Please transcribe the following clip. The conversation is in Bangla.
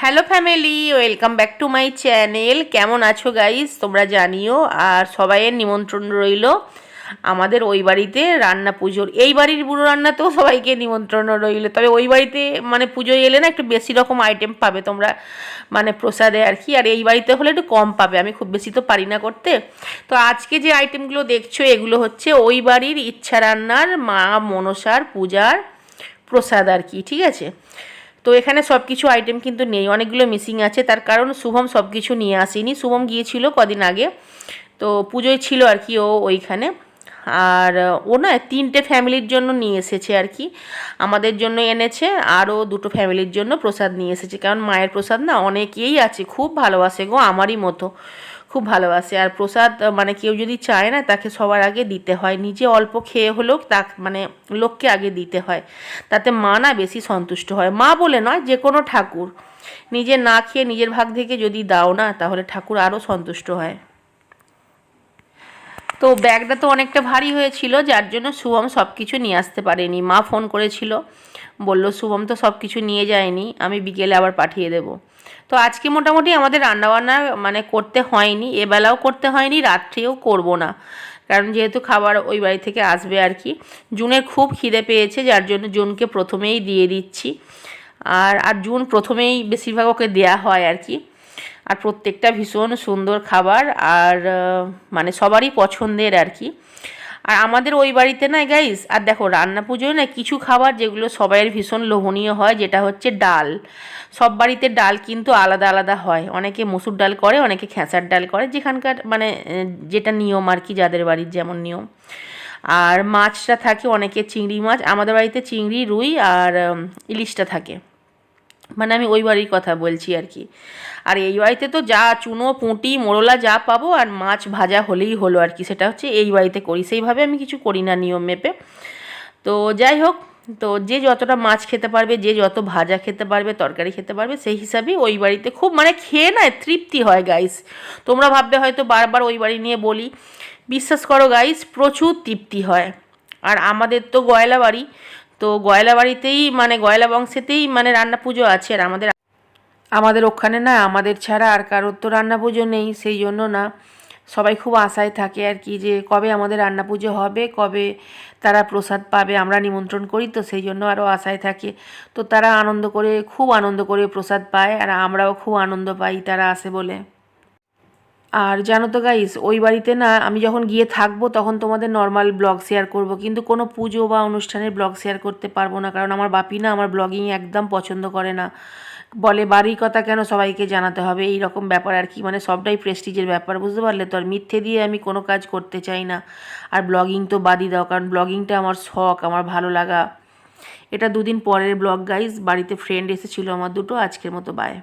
Hello family, welcome back to my channel. কেমন আছো গাইস তোমরা জানিও। আর সবাইয়ের নিমন্ত্রণ রইল আমাদের ওই বাড়িতে রান্না পুজোর। এই বাড়ির বুড়ো রান্নাতেও সবাইকে নিমন্ত্রণ রইল, তবে ওই বাড়িতে মানে পুজোয় এলে না একটু বেশি রকম আইটেম পাবে তোমরা, মানে প্রসাদে আর কি। আর এই বাড়িতে হলে একটু কম পাবে, আমি খুব বেশি তো পারি না করতে। তো আজকে যে আইটেমগুলো দেখছো এগুলো হচ্ছে ওই বাড়ির ইচ্ছা রান্নার মা মনসার পূজার প্রসাদ আর কি, ঠিক আছে। তো এখানে সব কিছু আইটেম কিন্তু নেই, অনেকগুলো মিসিং আছে। তার কারণ শুভম সব কিছু নিয়ে আসেনি। শুভম গিয়েছিল কদিন আগে, তো পুজোয় ছিল আর কি ও ওইখানে। আর ও না 3টে ফ্যামিলির জন্য নিয়ে এসেছে আর কি, আমাদের জন্য এনেছে, আরও 2টো ফ্যামিলির জন্য প্রসাদ নিয়ে এসেছে। কারণ মায়ের প্রসাদ না অনেকেই আছে খুব ভালোবাসে গো, আমারই মতো খুব ভালোবাসে। আর প্রসাদ মানে কেউ যদি চায় না তাকে সবার আগে দিতে হয়, নিজে অল্প খেয়ে হলেও তা মানে লোককে আগে দিতে হয়, তাতে মা না বেশি সন্তুষ্ট হয়। মা বলে নয়, যে কোনো ঠাকুর নিজে না খেয়ে নিজের ভাগ থেকে যদি দাও না তাহলে ঠাকুর আরও সন্তুষ্ট হয়। তো ব্যাগটা তো অনেকটা ভারী হয়েছিল, যার জন্য শুভম সব কিছু নিয়ে আসতে পারেনি। মা ফোন করেছিল, বলল শুভম তো সব কিছু নিয়ে যায়নি, আমি বিকেলে আবার পাঠিয়ে দেব। তো আজকে মোটামুটি আমাদের রান্নাবান্না মানে করতে হয়নি, এবেলাও করতে হয়নি, রাত্রেও করব না, কারণ যেহেতু খাবার ওই বাড়ি থেকে আসবে আর কি। জুনের খুব খিদে পেয়েছে, যার জন্য জুনকে প্রথমেই দিয়ে দিচ্ছি। আর জুন প্রথমেই বেশিরভাগ ওকে দেয়া হয় আর কি। আর প্রত্যেকটা ভীষণ সুন্দর খাবার, আর মানে সবারই পছন্দের আর কি। আর আমাদের ওই বাড়িতে না গাইস, আর দেখো রান্না পুজোয় না কিছু খাবার যেগুলো সবাইয়ের ভীষণ লোভনীয় হয়, যেটা হচ্ছে ডাল। সব বাড়িতে ডাল কিন্তু আলাদা আলাদা হয়, অনেকে মসুর ডাল করে, অনেকে খেসার ডাল করে, যেখানকার মানে যেটা নিয়ম আর কি, যাদের বাড়ির যেমন নিয়ম। আর মাছটা থাকে অনেকে চিংড়ি মাছ, আমাদের বাড়িতে চিংড়ি রুই আর ইলিশটা থাকে, মানে আমি ওই বাড়ির কথা বলছি আর কি। আর এই বাড়িতে তো যা চুনো পুঁটি মোরলা যা পাবো, আর মাছ ভাজা হলেই হলো আর কি, সেটা হচ্ছে এই বাড়িতে করি, সেইভাবে আমি কিছু করি না নিয়ম মেপে। তো যাই হোক, তো যে যতটা মাছ খেতে পারবে, যে যত ভাজা খেতে পারবে, তরকারি খেতে পারবে, সেই হিসাবেই ওই বাড়িতে খুব মানে খেয়ে না তৃপ্তি হয় গাইস। তোমরা ভাববে হয়তো বারবার ওই বাড়ি নিয়ে বলি, বিশ্বাস করো গাইস প্রচুর তৃপ্তি হয়। আর আমাদের তো গয়লা বাড়ি, তো গয়লা বাড়িতেই মানে গয়লা বংশেতেই মানে রান্না পুজো আছে। আর আমাদের আমাদের ওখানে না আমাদের ছাড়া আর কারোর তো রান্না পুজো নেই, সেই জন্য না সবাই খুব আশায় থাকে আর কি, যে কবে আমাদের রান্না পুজো হবে, কবে তারা প্রসাদ পাবে। আমরা নিমন্ত্রণ করি তো সেই জন্য আরও আশায় থাকে। তো তারা আনন্দ করে, খুব আনন্দ করে প্রসাদ পায়, আর আমরাও খুব আনন্দ পাই তারা আসে বলে। আর জানো তো গাইস, ওই বাড়িতে না আমি যখন গিয়ে থাকবো তখন তোমাদের নর্মাল ব্লগ শেয়ার করব, কিন্তু কোনো পুজো বা অনুষ্ঠানের ব্লগ শেয়ার করতে পারবো না, কারণ আমার বাপি না আমার ব্লগিং একদম পছন্দ করে না। বলে বাড়ির কথা কেন সবাইকে জানাতে হবে, এই রকম ব্যাপার আর কি, মানে সবটাই প্রেস্টিজের ব্যাপার, বুঝতে পারলে তো। আর মিথ্যে দিয়ে আমি কোনো কাজ করতে চাই না। আর ব্লগিং তো বাদই দাও, কারণ ব্লগিংটা আমার শখ, আমার ভালো লাগা। এটা 2 দিন পরের ব্লগ গাইস। বাড়িতে ফ্রেন্ড এসেছিলো আমার 2টো। আজকের মতো বাই।